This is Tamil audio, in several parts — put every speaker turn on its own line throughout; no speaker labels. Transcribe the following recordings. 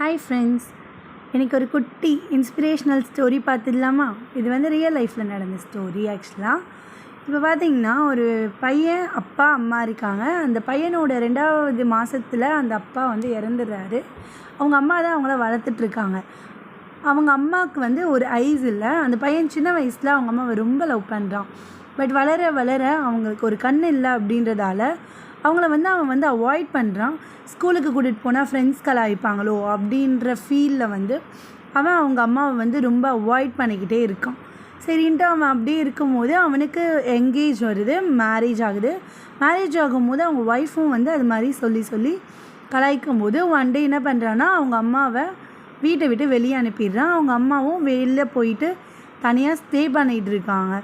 ஹாய் ஃப்ரெண்ட்ஸ், எனக்கு ஒரு குட்டி இன்ஸ்பிரேஷ்னல் ஸ்டோரி பார்த்துடலாமா? இது வந்து ரியல் லைஃப்பில் நடந்த ஸ்டோரி. ஆக்சுவலாக இப்போ பார்த்திங்கன்னா, ஒரு பையன் அப்பா அம்மா இருக்காங்க. அந்த பையனோட 2வது மாதத்தில் அந்த அப்பா வந்து இறந்துடுறாரு. அவங்க அம்மா தான் அவங்கள வளர்த்துட்ருக்காங்க. அவங்க அம்மாவுக்கு வந்து ஒரு ஐஸ் இல்லை. அந்த பையன் சின்ன வயசில் அவங்க அம்மாவை ரொம்ப லவ் பண்ணுறான். பட் வளர வளர அவங்களுக்கு ஒரு கண் இல்லை அப்படின்றதால அவங்கள வந்து அவன் வந்து அவாய்ட் பண்ணுறான். ஸ்கூலுக்கு கூட்டிகிட்டு போனால் ஃப்ரெண்ட்ஸ் கலாய்ப்பாங்களோ அப்படின்ற ஃபீலில் வந்து அவன் அவங்க அம்மாவை வந்து ரொம்ப அவாய்ட் பண்ணிக்கிட்டே இருக்கான். சரின்ட்டு அவன் அப்படியே இருக்கும்போது அவனுக்கு எங்கேஜ் வருது, மேரேஜ் ஆகுது. மேரேஜ் ஆகும்போது அவங்க ஒய்ஃபும் வந்து அது மாதிரி சொல்லி கலாய்க்கும் போது ஒன் டே என்ன பண்ணுறான்னா, அவங்க அம்மாவை வீட்டை விட்டு வெளியே அனுப்பிடுறான். அவங்க அம்மாவும் வெளில போயிட்டு தனியாக ஸ்டே பண்ணிகிட்டு இருக்காங்க.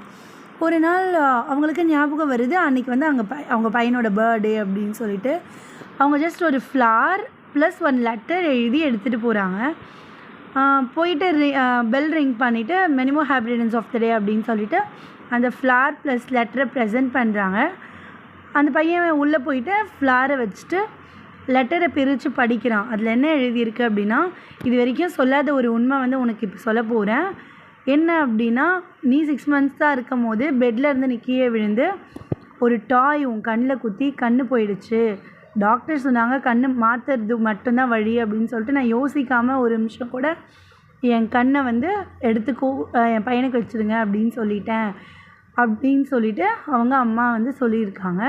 ஒரு நாள் அவங்களுக்கு ஞாபகம் வருது, அன்றைக்கி வந்து அவங்க பையனோட பர்த்டே அப்படின்னு சொல்லிட்டு அவங்க ஜஸ்ட் ஒரு ஃப்ளார் ப்ளஸ் 1 லெட்டர் எழுதி எடுத்துகிட்டு போகிறாங்க. போயிட்டு பெல் ரிங் பண்ணிவிட்டு many more happy returns of the day அப்படின்னு சொல்லிட்டு அந்த ஃப்ளார் ப்ளஸ் லெட்டரை ப்ரெசென்ட் பண்ணுறாங்க. அந்த பையன் உள்ளே போயிட்டு ஃப்ளாரை வச்சுட்டு லெட்டரை பிரித்து படிக்கிறான். அதில் என்ன எழுதியிருக்கு அப்படின்னா, இது வரைக்கும் சொல்லாத ஒரு உண்மை வந்து உனக்கு இப்போ சொல்ல போகிறேன். என்ன அப்படின்னா, நீ 6 மந்த்ஸ் தான் இருக்கும் போது பெட்டில் இருந்து நீ கீழே விழுந்து ஒரு டாய் உன் கண்ணில் குத்தி கண்ணு போயிடுச்சு. டாக்டர் சொன்னாங்க கண்ணு மாற்றுறது மட்டும்தான் வழி அப்படின்னு சொல்லிட்டு நான் யோசிக்காமல் ஒரு நிமிஷம் கூட என் கண்ணை வந்து எடுத்துக்கோ, என் பையனுக்கு வச்சுருங்க அப்படின்னு சொல்லிட்டேன் அப்படின்னு சொல்லிட்டு அவங்க அம்மா வந்து சொல்லியிருக்காங்க.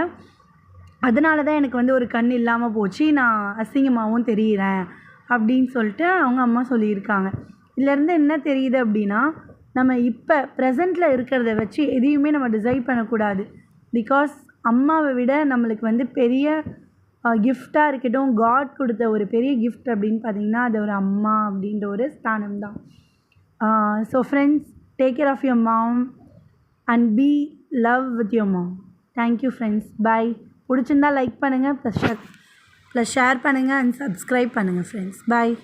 அதனால தான் எனக்கு வந்து ஒரு கண் இல்லாமல் போச்சு, நான் அசிங்கமாகவும் தெரிகிறேன் அப்படின்னு சொல்லிட்டு அவங்க அம்மா சொல்லியிருக்காங்க. இதுலேருந்து என்ன தெரியுது அப்படின்னா, நம்ம இப்போ ப்ரெசண்ட்டில் இருக்கிறத வச்சு எதையுமே நம்ம டிசைட் பண்ணக்கூடாது. பிகாஸ் அம்மாவை விட நம்மளுக்கு வந்து பெரிய கிஃப்டாக இருக்கட்டும், காட் கொடுத்த ஒரு பெரிய கிஃப்ட் அப்படின்னு பார்த்திங்கன்னா அது ஒரு அம்மா அப்படின்ற ஒரு ஸ்தானம் தான். So friends, take care of your mom and be love with your mom. Thank you friends, bye. பிடிச்சிருந்தால் லைக் பண்ணுங்கள், ப்ளஸ் ஷேர் பண்ணுங்கள் அண்ட் சப்ஸ்கிரைப் பண்ணுங்கள் ஃப்ரெண்ட்ஸ். பாய்.